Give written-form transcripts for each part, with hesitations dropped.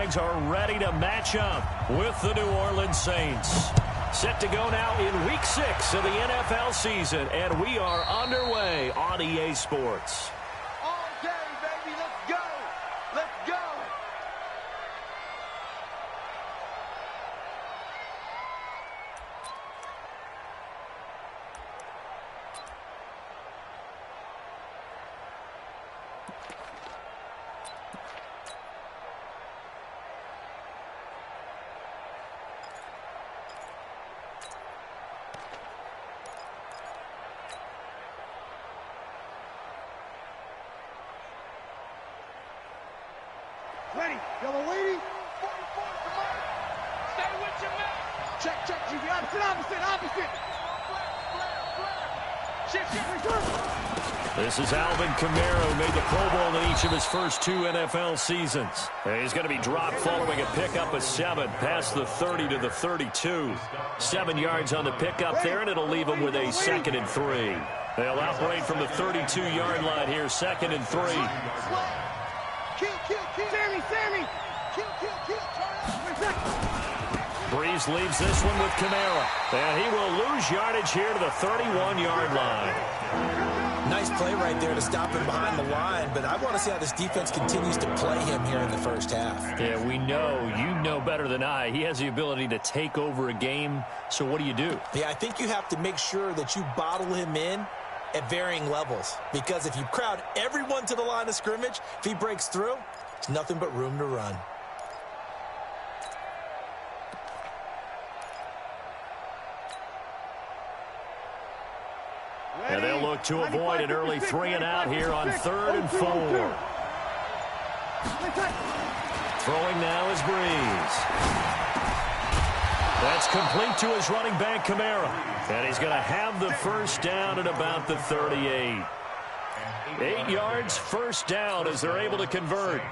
Jags are ready to match up with the New Orleans Saints. Set to go now in Week 6 of the NFL season, and we are underway on EA Sports. All day, baby. Let's go. Let's go. Ready. Yellow waiting. 44, come on. Stay with your man. Check. You opposite. Shift. This is Alvin Kamara, who made the Pro Bowl in each of his first 2 NFL seasons. And he's going to be dropped following a pickup of 7 past the 30 to the 32. 7 yards on the pickup there, and it'll leave him with a 2nd and 3. They'll operate from the 32-yard line here, 2nd and 3. Kill. Sammy. Kill. Breeze leaves this one with Kamara. And he will lose yardage here to the 31-yard line. Nice play right there to stop him behind the line, but I want to see how this defense continues to play him here in the first half. Yeah, we know. You know better than I. He has the ability to take over a game, so what do you do? Yeah, I think you have to make sure that you bottle him in at varying levels, because if you crowd everyone to the line of scrimmage, if he breaks through, it's nothing but room to run. And they'll look to avoid an early 3-and-out here on 3rd and 4. Throwing now is Breeze. That's complete to his running back, Kamara. And he's going to have the first down at about the 38. 8 yards, first down as they're able to convert.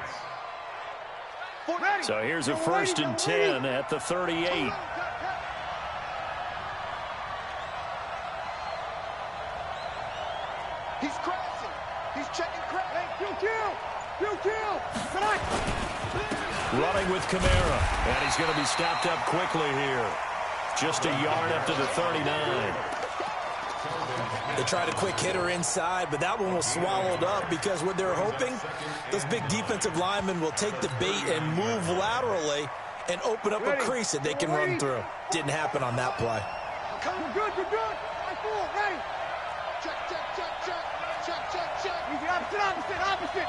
So here's a 1st and 10 at the 38. He's crashing. He's checking crack. Kill. Running with Kamara. And he's going to be stopped up quickly here. Just a yard up to the 39. They tried a quick hitter inside, but that one was swallowed up because what they're hoping, those big defensive linemen will take the bait and move laterally and open up a crease that they can run through. Didn't happen on that play. You're good. Ready. Check. Easy, opposite.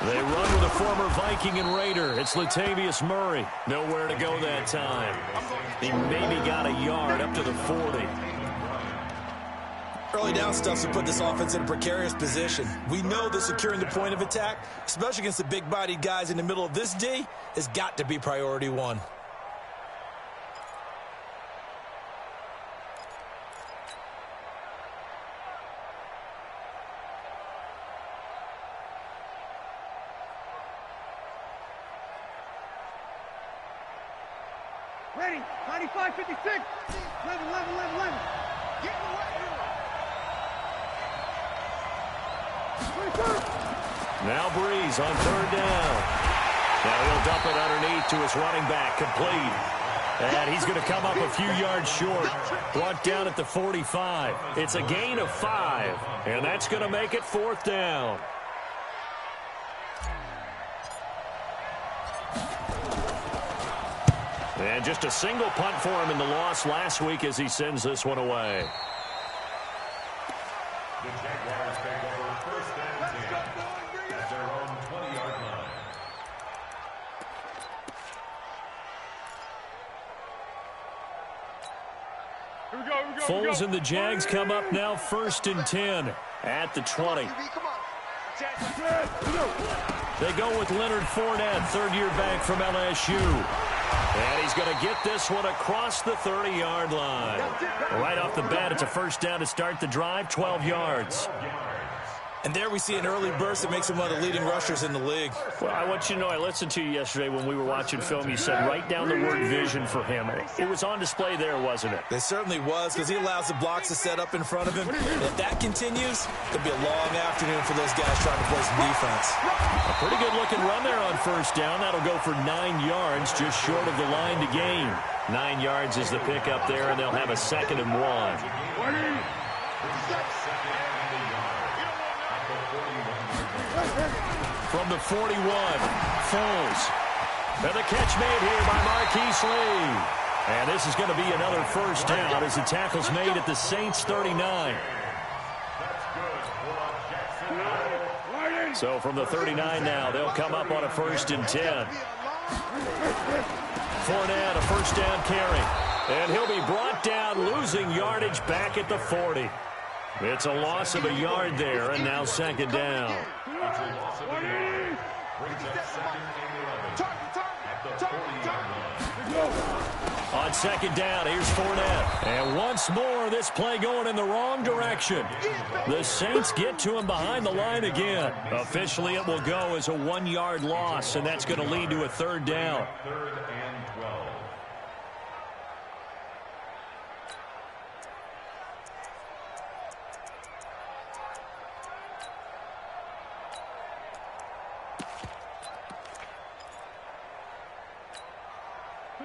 They run with a former Viking and Raider. It's Latavius Murray. Nowhere to go that time. He maybe got a yard up to the 40. Early down stuff to put this offense in a precarious position. We know that securing the point of attack, especially against the big-bodied guys in the middle of this D, has got to be priority 1. Ready. 95, 56. 11. Get away here. Now Breeze on 3rd down. Now he'll dump it underneath to his running back, complete. And he's going to come up a few yards short. Brought down at the 45. It's a gain of 5. And that's going to make it 4th down. And just a single punt for him in the loss last week as he sends this one away. The Jaguars take over 1st and 10 at their own 20-yard line. Here we go. Foles and the Jags come up now 1st and 10 at the 20. Come on. They go with Leonard Fournette, 3rd-year back from LSU. And he's going to get this one across the 30-yard line. Right off the bat, it's a 1st down to start the drive, 12 yards. And there we see an early burst that makes him one of the leading rushers in the league. Well, I want you to know, I listened to you yesterday when we were watching film. You said write down the word vision for him. It was on display there, wasn't it? It certainly was, because he allows the blocks to set up in front of him. And if that continues, it'll be a long afternoon for those guys trying to play some defense. A pretty good-looking run there on first down. That'll go for 9 yards, just short of the line to gain. 9 yards is the pickup there, and they'll have a 2nd and 1. From the 41, Foles. And the catch made here by Marquise Lee. And this is going to be another first down as the tackle's made at the Saints 39. So from the 39 now, they'll come up on a 1st and 10. Fournette, a first down carry. And he'll be brought down, losing yardage back at the 40. It's a loss of a yard there, and now 2nd down. On 2nd down, here's Fournette. And once more, this play going in the wrong direction. The Saints get to him behind the line again. Officially, it will go as a 1-yard loss, and that's going to lead to a 3rd down. 3rd and 12.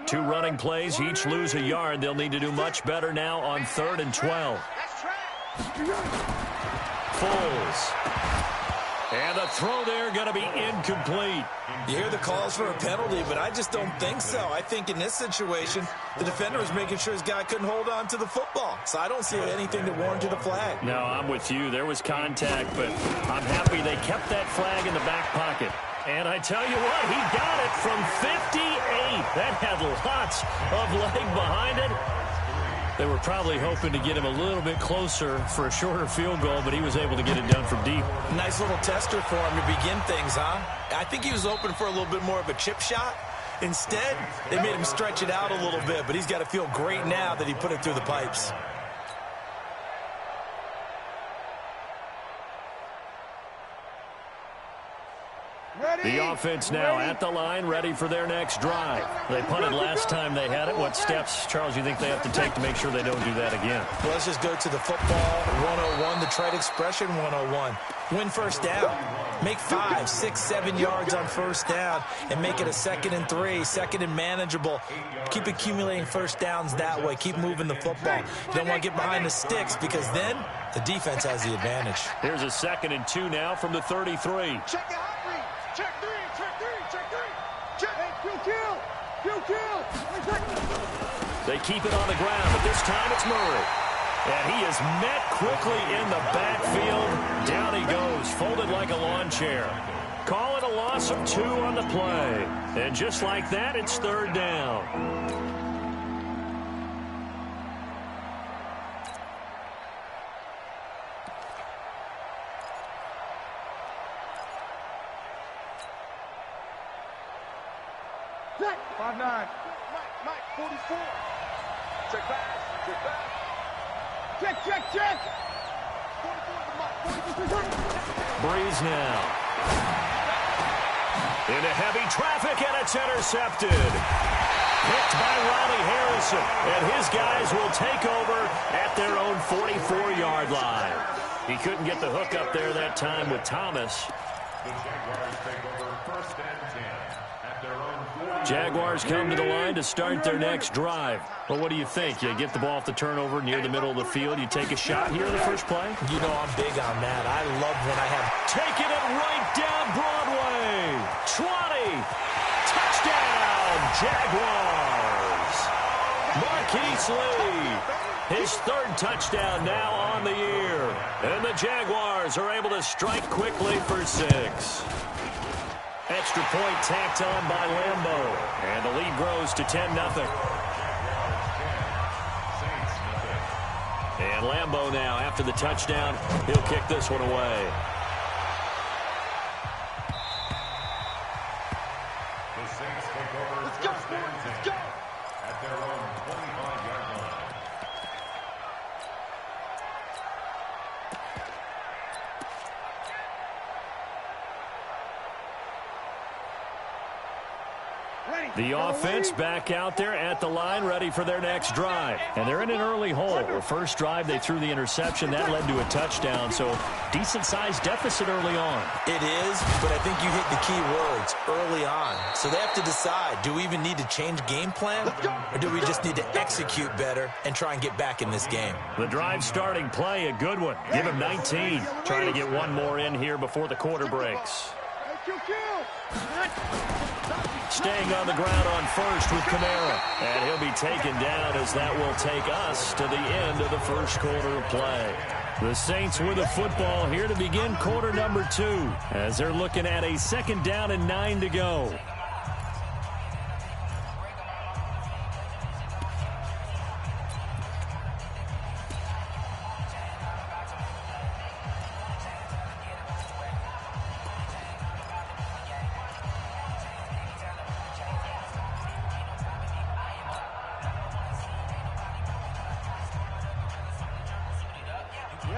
Two running plays, each lose a yard. They'll need to do much better now on 3rd and 12. Foles. And the throw there going to be incomplete. You hear the calls for a penalty, but I just don't think so. I think in this situation, the defender was making sure his guy couldn't hold on to the football. So I don't see anything that warranted a flag. No, I'm with you. There was contact, but I'm happy they kept that flag in the back pocket. And I tell you what, he got it from 58. That had lots of leg behind it. They were probably hoping to get him a little bit closer for a shorter field goal, but he was able to get it done from deep. Nice little tester for him to begin things, huh? I think he was open for a little bit more of a chip shot. Instead, they made him stretch it out a little bit, but he's got to feel great now that he put it through the pipes. The offense now at the line, ready for their next drive. They punted last time they had it. What steps, Charles, you think they have to take to make sure they don't do that again? Well, let's just go to the football 101, the trade expression 101. Win first down. Make 5, 6, 7 yards on first down and make it a 2nd and 3, 2nd and manageable. Keep accumulating first downs that way. Keep moving the football. You don't want to get behind the sticks because then the defense has the advantage. Here's a 2nd and 2 now from the 33. Check it out, Reed. Check 3, check 3, check 3. Check. Hey, kill. They keep it on the ground, but this time it's Murray. And he is met quickly in the backfield. Down he goes, folded like a lawn chair. Call it a loss of 2 on the play. And just like that, it's 3rd down. Check. 5-9. Mike, 44. Check back. Check. 44. Breeze now. Into heavy traffic, and it's intercepted. Picked by Ronnie Harrison, and his guys will take over at their own 44-yard line. He couldn't get the hook up there that time with Thomas. The Jaguars take over 1st and 10 at their own 40. Jaguars come to the line to start their next drive. Well, what do you think? You get the ball off the turnover near the middle of the field. You take a shot here in the first play? You know I'm big on that. I love when I have... Taking it right down Broadway. 20. Touchdown, Jaguars. Marquise Lee. His 3rd touchdown now on the year. And the Jaguars are able to strike quickly for 6. Extra point tacked on by Lambeau. And the lead grows to 10-0. And Lambeau now, after the touchdown, he'll kick this one away. The Saints take over 1st and 10 at their own 25-yard line. The offense back out there at the line, ready for their next drive. And they're in an early hole. The first drive, they threw the interception. That led to a touchdown, so decent-sized deficit early on. It is, but I think you hit the key words, early on. So they have to decide, do we even need to change game plan, or do we just need to execute better and try and get back in this game? The drive starting play, a good one. Give him 19. Trying to get one more in here before the quarter breaks. Staying on the ground on first with Kamara. And he'll be taken down as that will take us to the end of the first quarter of play. The Saints with the football here to begin quarter number 2 as they're looking at a 2nd down and 9 to go.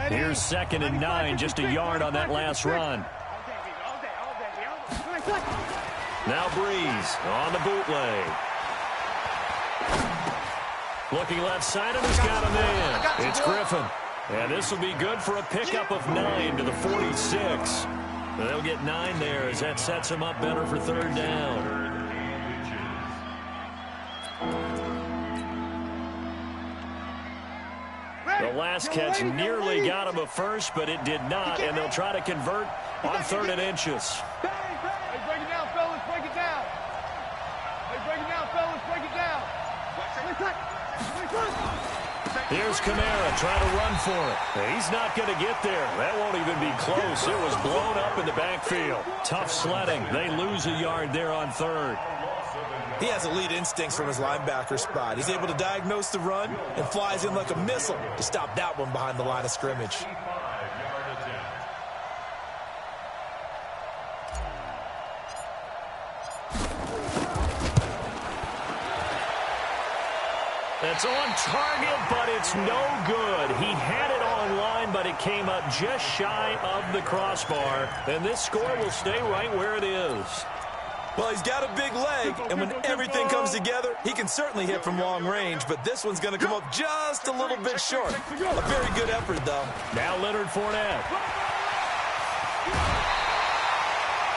Here's 2nd and 9, just a yard on that last run. Now Breeze on the bootleg. Looking left side, and he's got him in. It's Griffin. And this will be good for a pickup of 9 to the 46. They'll get 9 there as that sets him up better for 3rd down. The last catch nearly got him a first, but it did not, and they'll try to convert on 3rd and inches. Hey, break it down, fellas, break it down. Hey, break it down, fellas, break it down. Here's Kamara trying to run for it. He's not going to get there. That won't even be close. It was blown up in the backfield. Tough sledding. They lose a yard there on 3rd. He has elite instincts from his linebacker spot. He's able to diagnose the run and flies in like a missile to stop that one behind the line of scrimmage. It's on target, but it's no good. He had it on line, but it came up just shy of the crossbar. And this score will stay right where it is. Well, he's got a big leg, and when everything comes together, he can certainly hit from long range, but this one's going to come up just a little bit short. A very good effort, though. Now Leonard Fournette.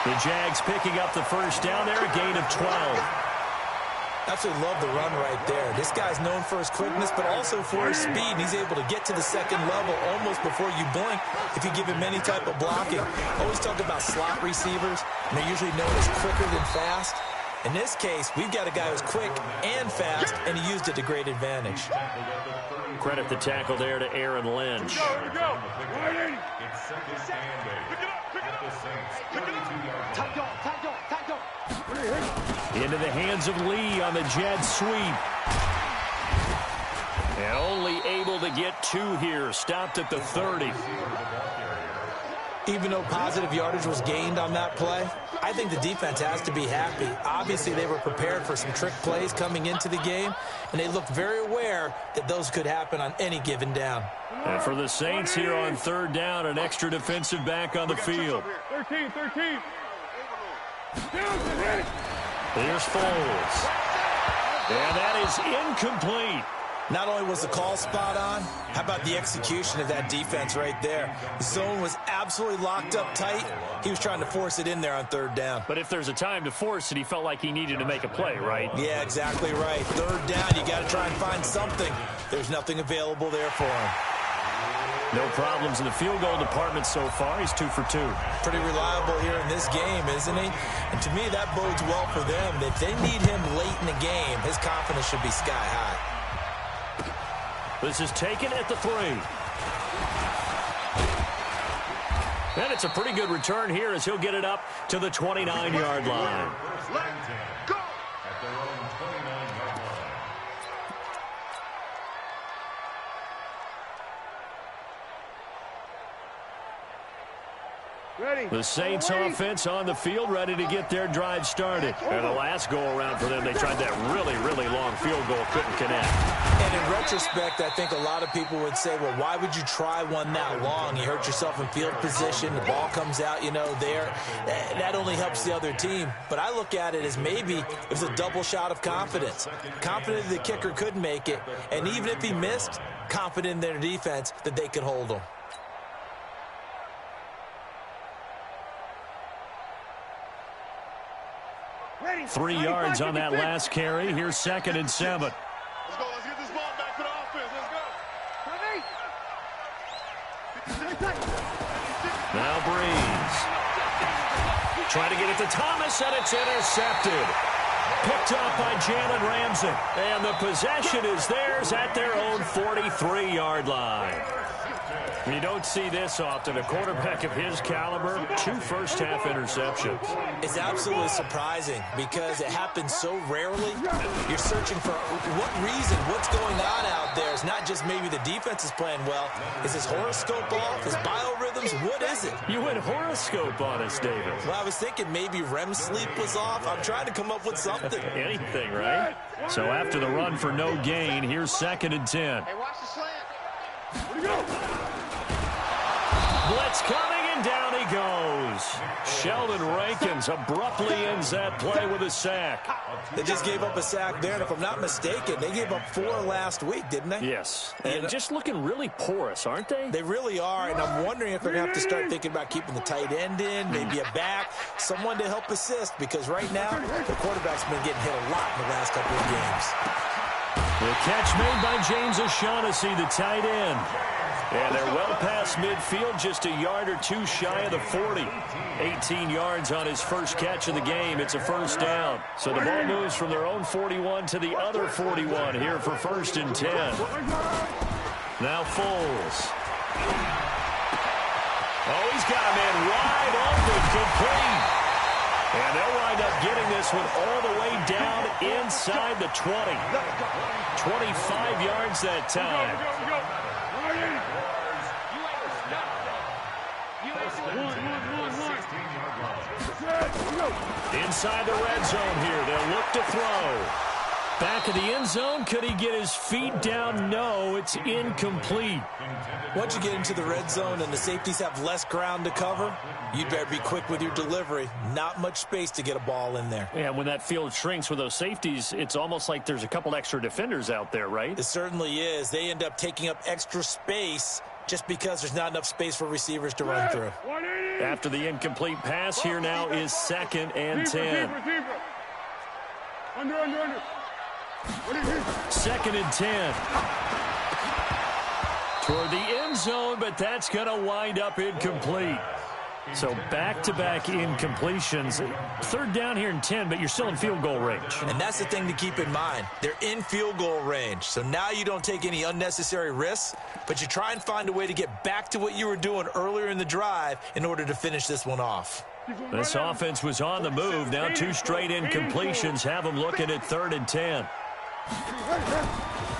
The Jags picking up the first down there, a gain of 12. Absolutely love the run right there. This guy's known for his quickness, but also for his speed. And he's able to get to the 2nd level almost before you blink if you give him any type of blocking. Always talk about slot receivers, and they're usually known as quicker than fast. In this case, we've got a guy who's quick and fast, and he used it to great advantage. Credit the tackle there to Aaron Lynch. Here we go. Into the hands of Lee on the jet sweep. And only able to get 2 here. Stopped at the 30. Even though positive yardage was gained on that play, I think the defense has to be happy. Obviously, they were prepared for some trick plays coming into the game, and they looked very aware that those could happen on any given down. And for the Saints here on 3rd down, an extra defensive back on the field. 13. Here's Foles. And that is incomplete. Not only was the call spot on, how about the execution of that defense right there? The zone was absolutely locked up tight. He was trying to force it in there on 3rd down. But if there's a time to force it, he felt like he needed to make a play, right? Yeah, exactly right. 3rd down, you got to try and find something. There's nothing available there for him. No problems in the field goal department so far. He's 2 for 2. Pretty reliable here in this game, isn't he? And to me, that bodes well for them. If they need him late in the game, his confidence should be sky high. This is taken at the 3. And it's a pretty good return here as he'll get it up to the 29-yard line. Let's go! At their own 29-yard line. Ready. The Saints offense on the field, ready to get their drive started. And the last go-around for them, they tried that really, really long field goal, couldn't connect. And in retrospect, I think a lot of people would say, well, why would you try one that long? You hurt yourself in field position, the ball comes out, there. That only helps the other team. But I look at it as maybe it was a double shot of confidence. Confident the kicker could make it, and even if he missed, confident in their defense that they could hold him. 3 yards on that last carry. Here's 2nd and 7. Let's go. Let's get this ball back to the offense. Let's go. Now Breeze. Trying to get it to Thomas, and it's intercepted. Picked off by Jalen Ramsey. And the possession is theirs at their own 43-yard line. You don't see this often. A quarterback of his caliber, 2 first-half interceptions. It's absolutely surprising because it happens so rarely. You're searching for what reason, what's going on out there. It's not just maybe the defense is playing well. Is his horoscope off? His biorhythms? What is it? You went horoscope on us, David. Well, I was thinking maybe REM sleep was off. I'm trying to come up with something. Anything, right? So after the run for no gain, here's 2nd and 10. Hey, watch the slant. Where'd he go? Blitz coming, and down he goes. Sheldon Rankins abruptly ends that play with a sack. They just gave up a sack there, and if I'm not mistaken, they gave up 4 last week, didn't they? Yes, and just looking really porous, aren't they? They really are, and I'm wondering if they're going to have to start thinking about keeping the tight end in, maybe a back, someone to help assist, because right now, the quarterback's been getting hit a lot in the last couple of games. The catch made by James O'Shaughnessy, the tight end. And they're well past midfield, just a yard or 2 shy of the 40. 18 yards on his first catch of the game. It's a first down. So the ball moves from their own 41 to the other 41 here for 1st and 10. Now Foles. Oh, he's got a man wide open, complete. And they'll wind up getting this one all the way down inside the 20. 25 yards that time. Inside the red zone here. They'll look to throw. Back of the end zone. Could he get his feet down? No, it's incomplete. Once you get into the red zone and the safeties have less ground to cover, you'd better be quick with your delivery. Not much space to get a ball in there. Yeah, when that field shrinks with those safeties, it's almost like there's a couple extra defenders out there, right? It certainly is. They end up taking up extra space just because there's not enough space for receivers to run through. After the incomplete pass, here now is 2nd and 10. Under. 2nd and 10. Toward the end zone, but that's going to wind up incomplete. So back-to-back incompletions. 3rd down here and 10, but you're still in field goal range. And that's the thing to keep in mind. They're in field goal range. So now you don't take any unnecessary risks, but you try and find a way to get back to what you were doing earlier in the drive in order to finish this one off. This offense was on the move. Now 2 straight incompletions have them looking at 3rd and 10.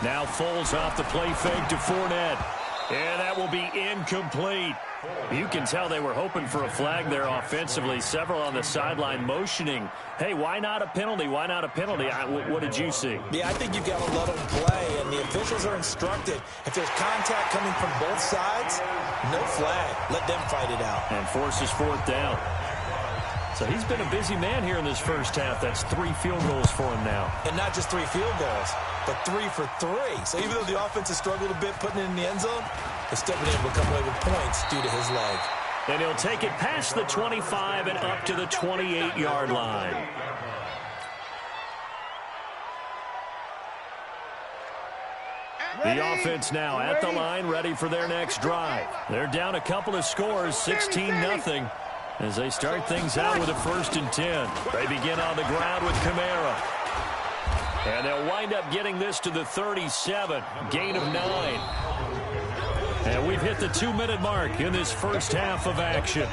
Now Foles off the play fake to Fournette. And that will be incomplete. You can tell they were hoping for a flag there offensively. Several on the sideline motioning. Hey, why not a penalty? Why not a penalty? What did you see? Yeah, I think you've got to let them play, and the officials are instructed. If there's contact coming from both sides, no flag. Let them fight it out. And forces 4th down. So he's been a busy man here in this first half. That's 3 field goals for him now. And not just 3 field goals, but 3 for 3. So even though the offense has struggled a bit putting it in the end zone, they've still been able to come away with points due to his leg. And he'll take it past the 25 and up to the 28-yard line. The offense now at the line, ready for their next drive. They're down a couple of scores, 16-0. As they start things out with a 1st and 10. They begin on the ground with Kamara. And they'll wind up getting this to the 37. Gain of 9. And we've hit the 2-minute mark in this first half of action.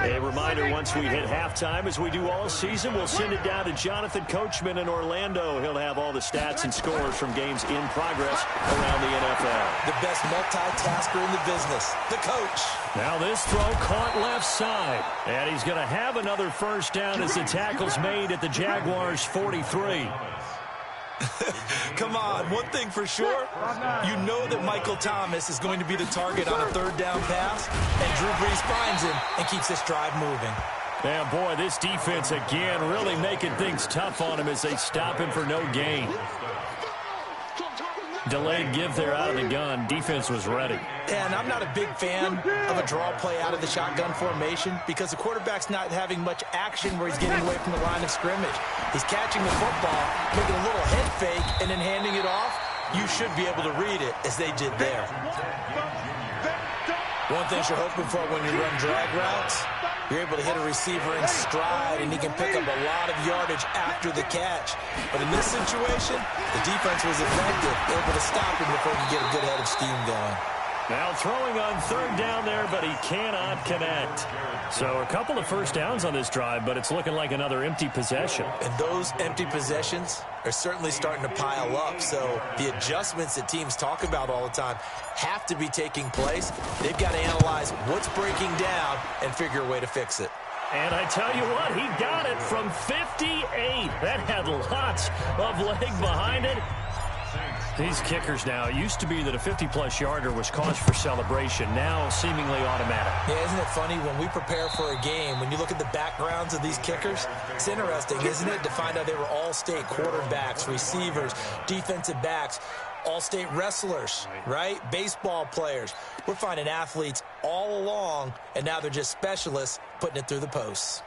A reminder, once we hit halftime, as we do all season, we'll send it down to Jonathan Coachman in Orlando. He'll have all the stats and scores from games in progress around the NFL. The best multitasker in the business, the coach. Now this throw caught left side. And he's going to have another first down as the tackle's made at the Jaguars' 43. Come on, one thing for sure, you know that Michael Thomas is going to be the target on a third down pass, and Drew Brees finds him and keeps this drive moving. And boy, this defense again really making things tough on him as they stop him for no gain. Delayed give there out of the gun. Defense was ready. And I'm not a big fan of a draw play out of the shotgun formation because the quarterback's not having much action where he's getting away from the line of scrimmage. He's catching the football, making a little head fake, and then handing it off. You should be able to read it as they did there. One thing you're hoping for when you run drag routes, you're able to hit a receiver in stride, and he can pick up a lot of yardage after the catch. But in this situation, the defense was effective, able to stop him before he could get a good head of steam going. Now throwing on third down there, but he cannot connect. So a couple of first downs on this drive, but it's looking like another empty possession. And those empty possessions are certainly starting to pile up. So the adjustments that teams talk about all the time have to be taking place. They've got to analyze what's breaking down and figure a way to fix it. And I tell you what, he got it from 58. That had lots of leg behind it. These kickers now, it used to be that a 50-plus yarder was cause for celebration. Now seemingly automatic. Yeah, isn't it funny when we prepare for a game, when you look at the backgrounds of these kickers, it's interesting, isn't it, to find out they were all-state quarterbacks, receivers, defensive backs, all-state wrestlers, right? Baseball players. We're finding athletes all along, and now they're just specialists putting it through the posts.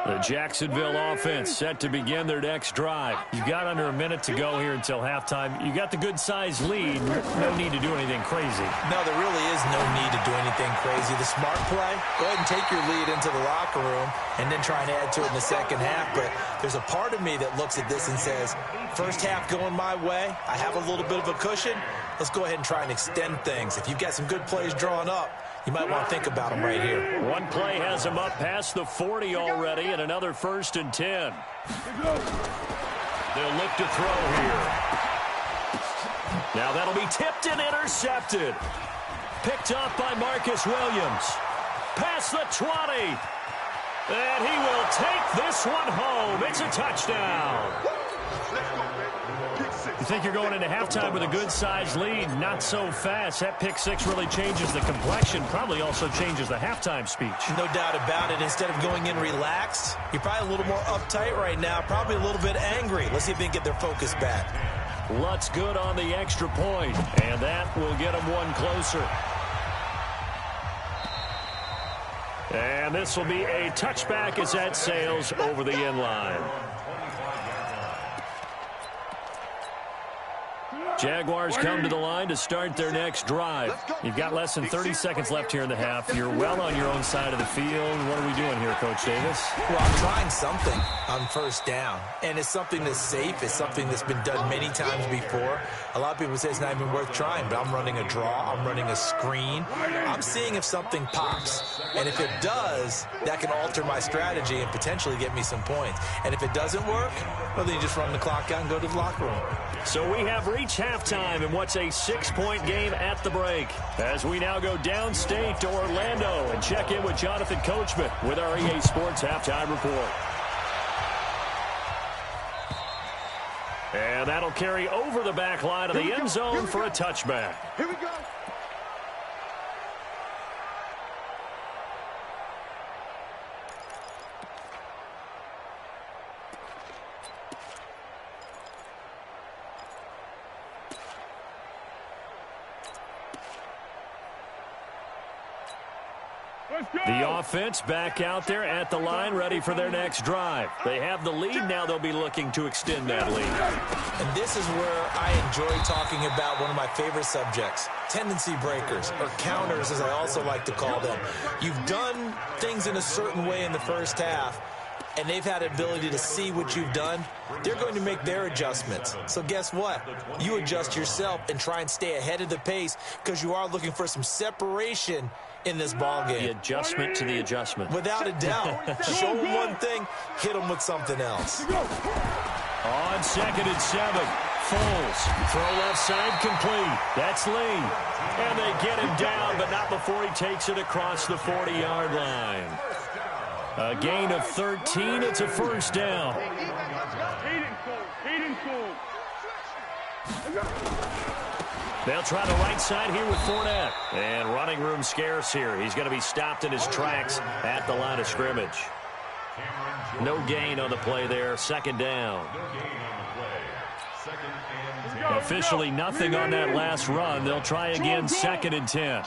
The Jacksonville offense set to begin their next drive. You've got under a minute to go here until halftime. You got the good-sized lead. No need to do anything crazy. No, there really is no need to do anything crazy. The smart play, go ahead and take your lead into the locker room and then try and add to it in the second half. But there's a part of me that looks at this and says, first half going my way, I have a little bit of a cushion. Let's go ahead and try and extend things. If you've got some good plays drawn up, you might want to think about them right here. One play has him up past the 40 already, and another 1st and 10. They'll look to throw here. Now that'll be tipped and intercepted. Picked up by Marcus Williams. Past the 20. And he will take this one home. It's a touchdown. You think you're going into halftime with a good-sized lead. Not so fast. That pick six really changes the complexion. Probably also changes the halftime speech. No doubt about it. Instead of going in relaxed, you're probably a little more uptight right now. Probably a little bit angry. Let's see if they can get their focus back. Lutz good on the extra point, and that will get them one closer. And this will be a touchback as that sails over the end line. Jaguars come to the line to start their next drive. You've got less than 30 seconds left here in the half. You're well on your own side of the field. What are we doing here, Coach Davis? Well, I'm trying something on first down, and it's something that's safe. It's something that's been done many times before. A lot of people say it's not even worth trying, but I'm running a draw. I'm running a screen. I'm seeing if something pops, and if it does, that can alter my strategy and potentially get me some points. And if it doesn't work, well, then you just run the clock out and go to the locker room. So we have reached halftime in what's a 6-point game at the break. As we now go downstate to Orlando and check in with Jonathan Coachman with our EA Sports Halftime Report. And that'll carry over the back line of the end zone for a touchback. Here we go. The offense back out there at the line, ready for their next drive. They have the lead. Now they'll be looking to extend that lead. And this is where I enjoy talking about one of my favorite subjects, tendency breakers, or counters, as I also like to call them. You've done things in a certain way in the first half. and they've had the ability to see what you've done, they're going to make their adjustments. So guess what? You adjust yourself and try and stay ahead of the pace because you are looking for some separation in this ball game. The adjustment to the adjustment. Without a doubt. Show them one thing, hit them with something else. On 2nd and 7, Foles. Throw left side complete. That's Lee. And they get him down, but not before he takes it across the 40-yard line. A gain of 13. It's a first down. They'll try the right side here with Fournette. And running room scarce here. He's going to be stopped in his tracks at the line of scrimmage. No gain on the play there. 2nd down. Officially nothing on that last run. They'll try again 2nd and 10.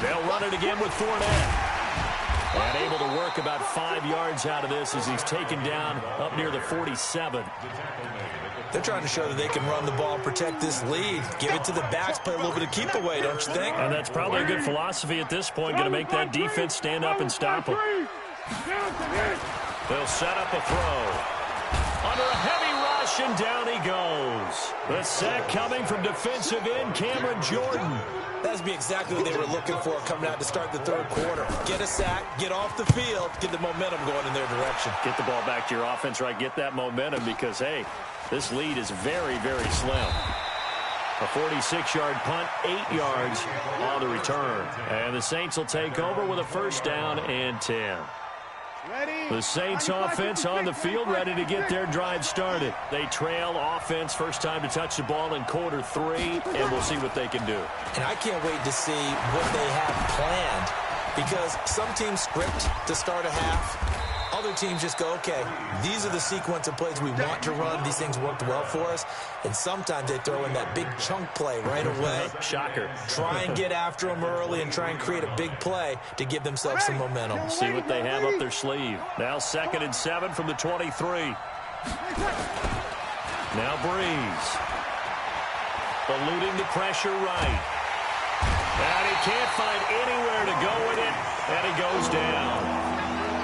They'll run it again with Fournette. And able to work about 5 yards out of this as he's taken down up near the 47. They're trying to show that they can run the ball, protect this lead, give it to the backs, play a little bit of keep away, don't you think? And that's probably a good philosophy at this point, going to make that defense stand up and stop them. They'll set up a throw. Under a heavy rush, and down he goes. The sack coming from defensive end Cameron Jordan. That's be exactly what they were looking for coming out to start the third quarter. Get a sack, get off the field, get the momentum going in their direction. Get the ball back to your offense, right? Get that momentum because, hey, this lead is very, very slim. A 46-yard punt, 8 yards on the return. And the Saints will take over with a first down and 10. The Saints offense on the field, ready to get their drive started. They trail offense, first time to touch the ball in quarter 3, and we'll see what they can do. And I can't wait to see what they have planned because some teams script to start a half. Other teams just go, okay, these are the sequence of plays we want to run. These things worked well for us. And sometimes they throw in that big chunk play right away. Shocker. Try and get after them early and try and create a big play to give themselves some momentum. See what they have up their sleeve. Now 2nd and 7 from the 23. Now Breeze. Eluding the pressure right. And he can't find anywhere to go with it. And he goes down.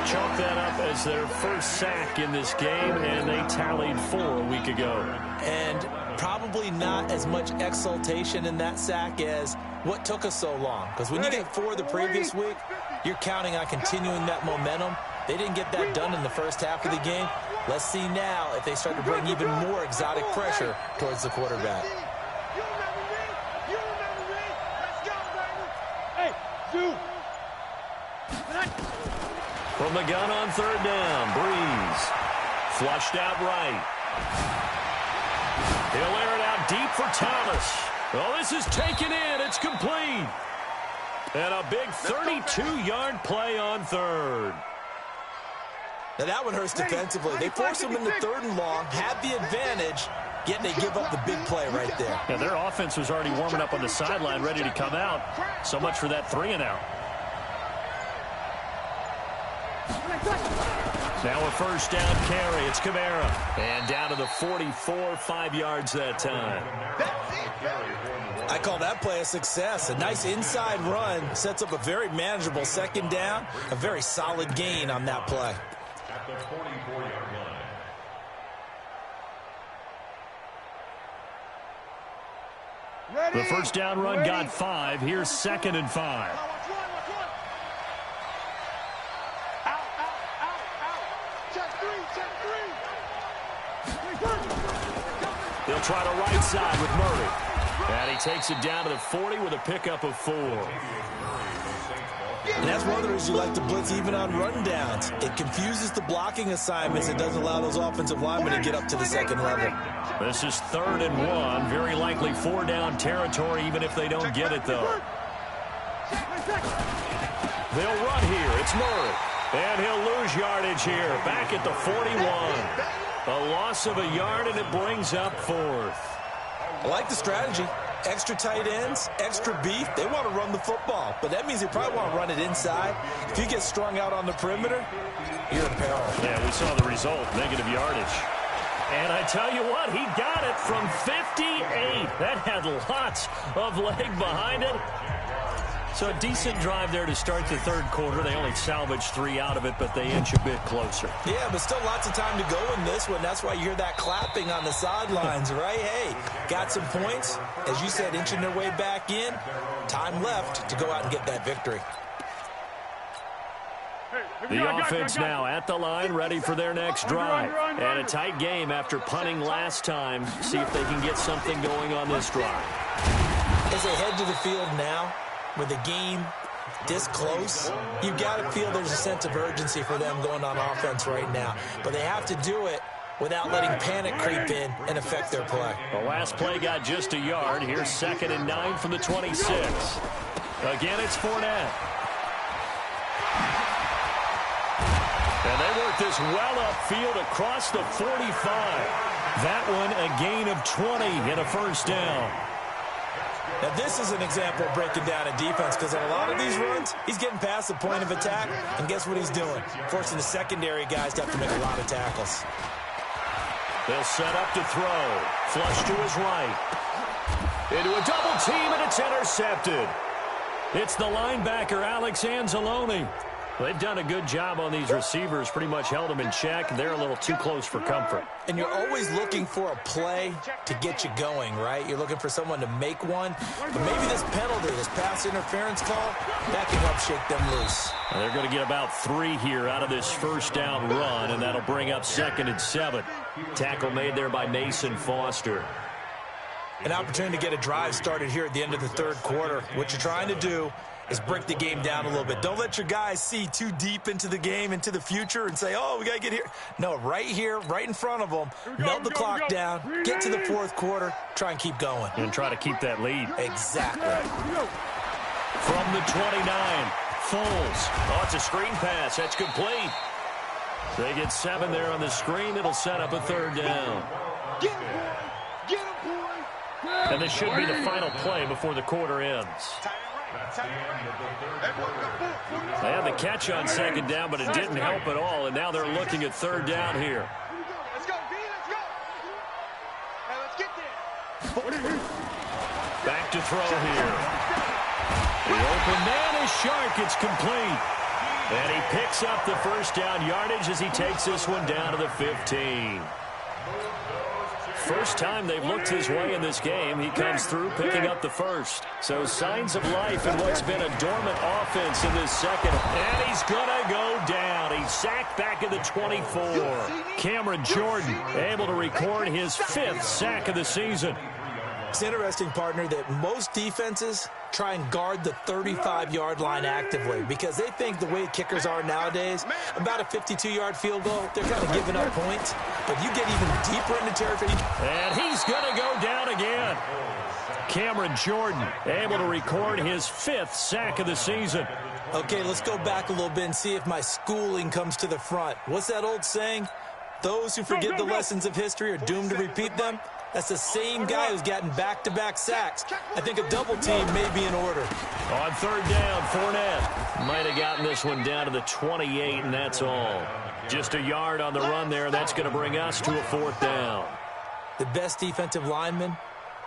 Chalk that up as their first sack in this game, and they tallied 4 a week ago. And probably not as much exultation in that sack as what took us so long. Because when you get 4 the previous week, you're counting on continuing that momentum. They didn't get that done in the first half of the game. Let's see now if they start to bring even more exotic pressure towards the quarterback. From the gun on 3rd down, Breeze. Flushed out right. He'll air it out deep for Thomas. Oh, this is taken in. It's complete. And a big 32-yard play on 3rd. Now that one hurts defensively. They force them into 3rd and long, had the advantage, yet they give up the big play right there. Yeah, their offense was already warming up on the sideline, ready to come out. So much for that 3-and-out. Now a first down carry. It's Kamara. And down to the 44, 5 yards that time. I call that play a success. A nice inside run sets up a very manageable 2nd down. A very solid gain on that play. At the 44-yard line. The first down run got 5. Here's 2nd and 5. They'll try the right side with Murray. And he takes it down to the 40 with a pickup of 4. And that's one of the reasons you like to blitz even on rundowns. It confuses the blocking assignments. It doesn't allow those offensive linemen to get up to the 2nd level. This is 3rd and 1. Very likely 4-down territory, even if they don't get it, though. They'll run here. It's Murray. And he'll lose yardage here. Back at the 41. A loss of a yard, and it brings up 4th. I like the strategy. Extra tight ends, extra beef. They want to run the football, but that means they probably want to run it inside. If you get strung out on the perimeter, you're in peril. Yeah, we saw the result, negative yardage. And I tell you what, he got it from 58. That had lots of leg behind it. So a decent drive there to start the third quarter. They only salvaged 3 out of it, but they inch a bit closer. Yeah, but still lots of time to go in this one. That's why you hear that clapping on the sidelines, right? Hey, got some points. As you said, inching their way back in. Time left to go out and get that victory. The offense now at the line, ready for their next drive. And a tight game after punting last time. See if they can get something going on this drive. As they head to the field now, with the game this close, you've got to feel there's a sense of urgency for them going on offense right now. But they have to do it without letting panic creep in and affect their play. The last play got just a yard. Here's 2nd and 9 from the 26. Again, it's Fournette. And they work this well upfield across the 45. That one a gain of 20 and a first down. Now, this is an example of breaking down a defense because in a lot of these runs, he's getting past the point of attack, and guess what he's doing? Forcing the secondary guys to have to make a lot of tackles. They'll set up to throw. Flush to his right. Into a double team, and it's intercepted. It's the linebacker, Alex Anzalone. They've done a good job on these receivers, pretty much held them in check. They're a little too close for comfort. And you're always looking for a play to get you going, right? You're looking for someone to make one. But maybe this penalty, this pass interference call, that can help shake them loose. And they're going to get about 3 here out of this first down run, and that'll bring up 2nd and 7. Tackle made there by Mason Foster. An opportunity to get a drive started here at the end of the third quarter. What you're trying to do is break the game down a little bit. Don't let your guys see too deep into the game, into the future, and say, oh, we got to get here. No, right here, right in front of them, melt the clock down, get to the fourth quarter, try and keep going. And try to keep that lead. Exactly. From the 29, Foles. Oh, it's a screen pass. That's complete. They get 7 there on the screen. It'll set up a third down. Get him, boy! Get him, boy! And this should be the final play before the quarter ends. They had the catch on 2nd down, but it didn't help at all, and now they're looking at 3rd down here. Let's go, B, let's go! Hey, let's get there! Back to throw here. The open man is Shark. It's complete. And he picks up the first down yardage as he takes this one down to the 15. First time they've looked his way in this game. He comes through picking up the first. So signs of life in what's been a dormant offense in this second. And he's going to go down. He's sacked back at the 24. Cameron Jordan able to record his 5th sack of the season. It's interesting, partner, that most defenses try and guard the 35-yard line actively because they think the way kickers are nowadays, about a 52-yard field goal, they're kind of giving up points. But you get even deeper into territory. And he's going to go down again. Cameron Jordan able to record his 5th sack of the season. Okay, let's go back a little bit and see if my schooling comes to the front. What's that old saying? Those who forget the lessons of history are doomed to repeat them. That's the same guy who's gotten back-to-back sacks. I think a double team may be in order. On 3rd down, Fournette might have gotten this one down to the 28, and that's all. Just a yard on the run there. That's going to bring us to a 4th down. The best defensive linemen,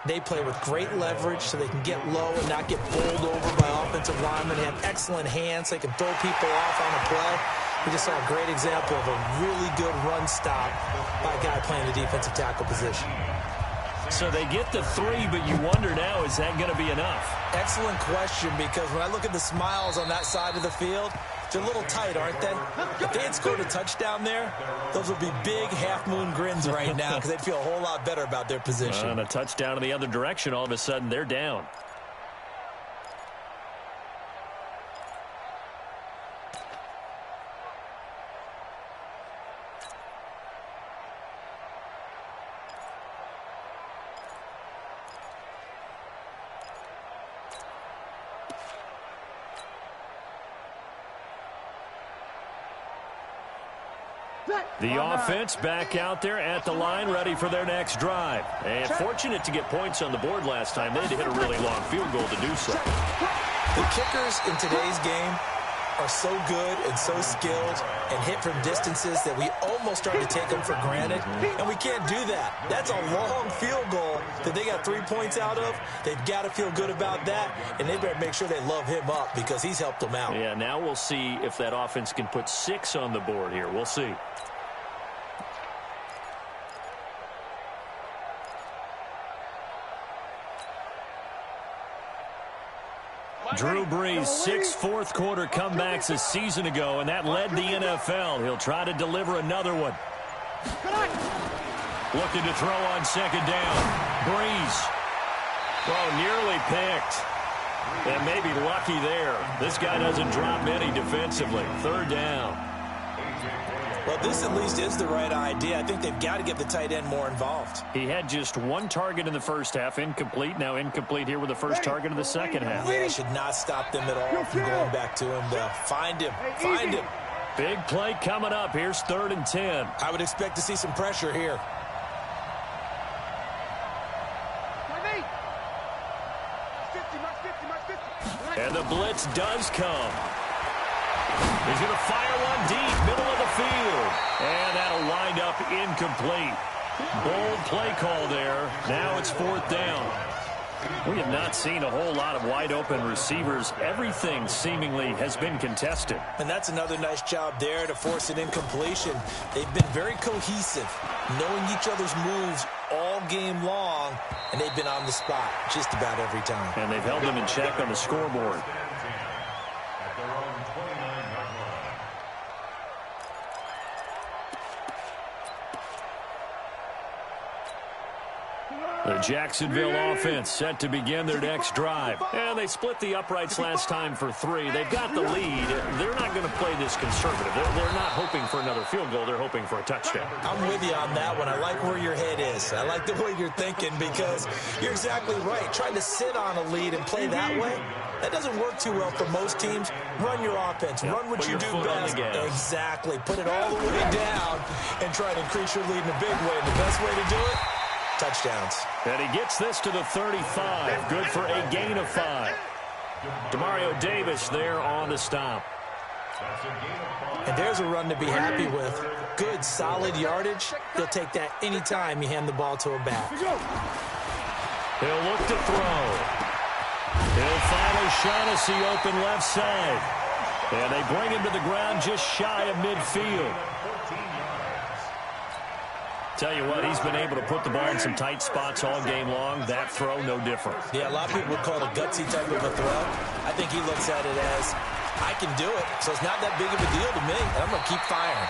they play with great leverage so they can get low and not get bowled over by offensive linemen. They have excellent hands so they can throw people off on a play. We just saw a great example of a really good run stop by a guy playing the defensive tackle position. So they get the 3, but you wonder now, is that going to be enough? Excellent question, because when I look at the smiles on that side of the field, they're a little tight, aren't they? If they had scored a touchdown there, those would be big half-moon grins right now because they'd feel a whole lot better about their position. And a touchdown in the other direction, all of a sudden, they're down. The offense back out there at the line, ready for their next drive. And fortunate to get points on the board last time. They had to hit a really long field goal to do so. The kickers in today's game are so good and so skilled and hit from distances that we almost start to take them for granted, and we can't do that. That's a long field goal that they got 3 points out of. They've got to feel good about that, and they better make sure they love him up because he's helped them out. Yeah, now we'll see if that offense can put 6 on the board here. We'll see. Drew Brees, 6 fourth-quarter comebacks a season ago, and that led the NFL. He'll try to deliver another one. Looking to throw on second down. Brees. Oh, nearly picked. And maybe lucky there. This guy doesn't drop many defensively. Third down. Well, this at least is the right idea. I think they've got to get the tight end more involved. He had just 1 target in the first half, incomplete. Now incomplete here with the first target of the second half. Yeah, should not stop them at all from going back to him, though. Find him. Find him. Big play coming up. Here's 3rd and 10. I would expect to see some pressure here. And the blitz does come. He's going to fire one deep, middle of the field. And that'll wind up incomplete. Bold play call there. Now it's 4th down. We have not seen a whole lot of wide-open receivers. Everything seemingly has been contested. And that's another nice job there to force an incompletion. They've been very cohesive, knowing each other's moves all game long, and they've been on the spot just about every time. And they've held them in check on the scoreboard. The Jacksonville offense set to begin their next drive. And they split the uprights last time for 3. They've got the lead. They're not going to play this conservative. They're not hoping for another field goal. They're hoping for a touchdown. I'm with you on that one. I like where your head is. I like the way you're thinking because you're exactly right. Trying to sit on a lead and play that way, that doesn't work too well for most teams. Run your offense. Run what you do best. Exactly. Put it all the way down and try to increase your lead in a big way. And the best way to do it, touchdowns. And he gets this to the 35. Good for a gain of 5. Demario Davis there on the stop. And there's a run to be happy with. Good, solid yardage. He'll take that anytime you hand the ball to a back. He'll look to throw. He'll find O'Shaughnessy open left side. And they bring him to the ground just shy of midfield. Tell you what, he's been able to put the ball in some tight spots all game long. That throw, no different. Yeah, a lot of people would call it a gutsy type of a throw. I think he looks at it as, I can do it, so it's not that big of a deal to me, and I'm going to keep firing.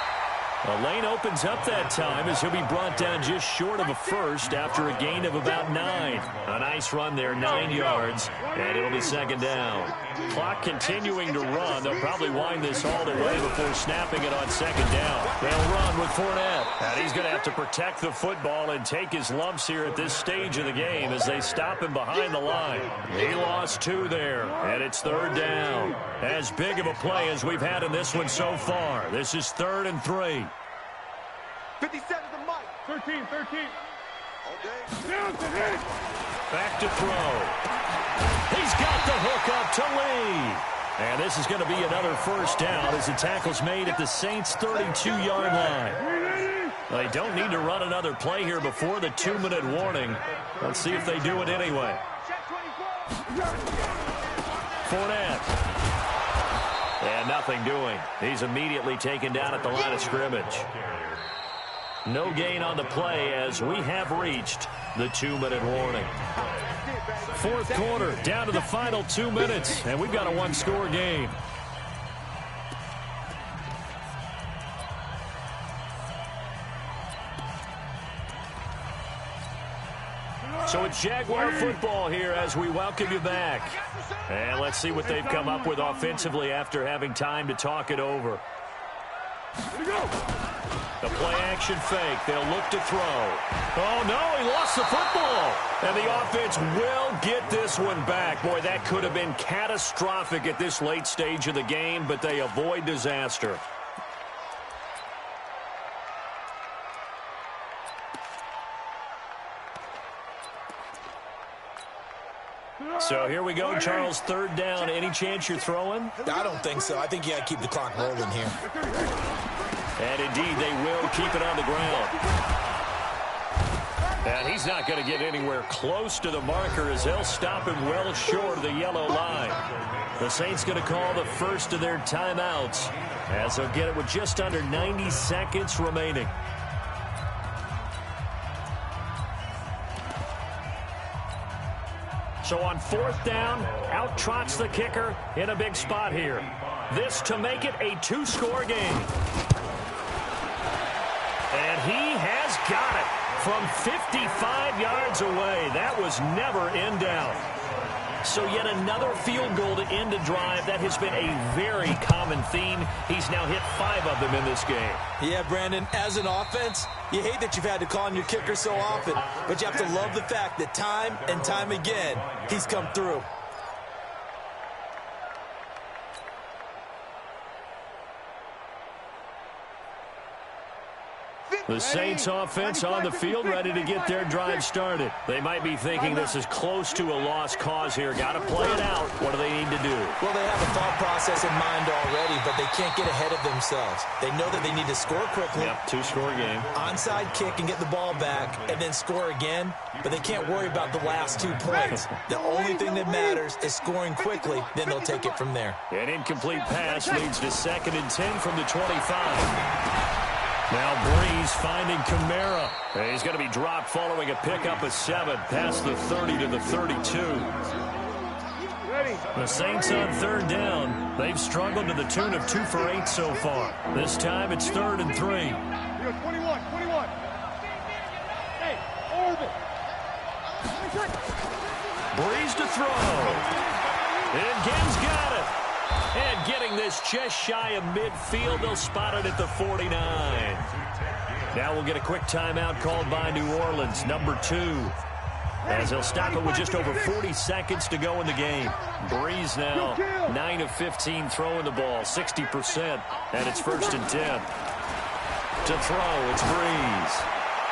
A lane opens up that time as he'll be brought down just short of a first after a gain of about 9. A nice run there, 9 yards, and it'll be second down. Clock continuing to run. They'll probably wind this all the way before snapping it on second down. They'll run with Fournette. And he's going to have to protect the football and take his lumps here at this stage of the game as they stop him behind the line. He lost 2 there, and it's third down. As big of a play as we've had in this one so far. This is 3rd and 3. 57 to Mike. 13. All day. Down to hit. Back to throw. He's got the hook up to Lee. And this is going to be another first down as the tackle's made at the Saints' 32-yard line. They don't need to run another play here before the 2-minute warning. Let's see if they do it anyway. Fournette. And nothing doing. He's immediately taken down at the line of scrimmage. No gain on the play as we have reached the 2-minute warning. 4th quarter, down to the final 2 minutes, and we've got a 1-score game. So it's Jaguar football here as we welcome you back. And let's see what they've come up with offensively after having time to talk it over. The play-action fake. They'll look to throw. Oh, no, he lost the football. And the offense will get this one back. Boy, that could have been catastrophic at this late stage of the game, but they avoid disaster. So here we go, Charles, third down. Any chance you're throwing? I don't think so. I think you got to keep the clock rolling here. And indeed, they will keep it on the ground. And he's not going to get anywhere close to the marker as they'll stop him well short of the yellow line. The Saints going to call the first of their timeouts as they'll get it with just under 90 seconds remaining. So on fourth down, out trots the kicker in a big spot here. This to make it a two-score game. And he has got it from 55 yards away. That was never in doubt. So yet another field goal to end a drive. That has been a very common theme. He's now hit 5 of them in this game. Yeah, Brandon, as an offense, you hate that you've had to call on your kicker so often, but you have to love the fact that time and time again, he's come through. The Saints offense on the field, ready to get their drive started. They might be thinking this is close to a lost cause here. Got to play it out. What do they need to do? Well, they have a thought process in mind already, but they can't get ahead of themselves. They know that they need to score quickly. Yep, two-score game. Onside kick and get the ball back and then score again, but they can't worry about the last 2 points. The only thing that matters is scoring quickly, then they'll take it from there. An incomplete pass leads to 2nd and 10 from the 25. Now Breeze finding Kamara. He's going to be dropped following a pickup of 7 past the 30 to the 32. The Saints on third down. They've struggled to the tune of 2 for 8 so far. This time it's 3rd and 3. 21. Hey, Orbit. Breeze to throw. And Gibbs got it. And getting this just shy of midfield, they'll spot it at the 49. Now we'll get a quick timeout called by New Orleans, number 2. As they'll stop it with just over 40 seconds to go in the game. Breeze now 9 of 15 throwing the ball, 60%. And it's 1st and 10. To throw, it's Breeze.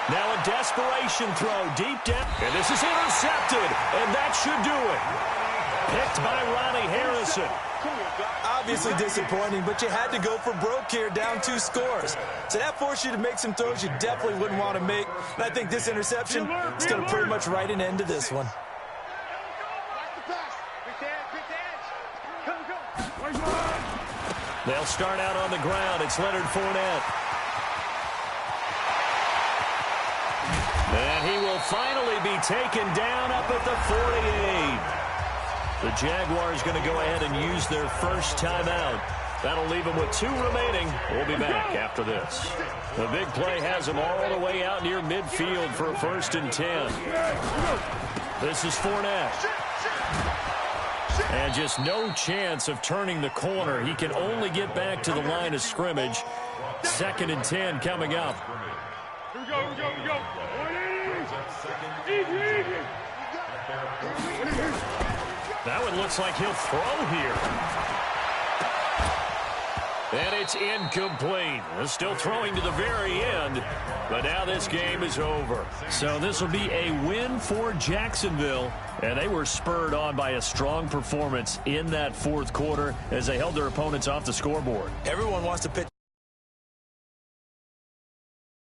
Now a desperation throw deep down. And this is intercepted. And that should do it. Picked by Ronnie Harrison. Obviously disappointing, but you had to go for broke here, down 2 scores. So that forced you to make some throws you definitely wouldn't want to make. And I think this interception is going to pretty much write an end to this one. They'll start out on the ground. It's Leonard Fournette. And he will finally be taken down up at the 48. The Jaguars going to go ahead and use their first timeout. That'll leave them with 2 remaining. We'll be back after this. The big play has them all the way out near midfield for a 1st and 10. This is Fournette. And just no chance of turning the corner. He can only get back to the line of scrimmage. 2nd and 10 coming up. Here we go. Easy. That one looks like he'll throw here. And it's incomplete. They're still throwing to the very end. But now this game is over. So this will be a win for Jacksonville. And they were spurred on by a strong performance in that 4th quarter as they held their opponents off the scoreboard. Everyone wants to pitch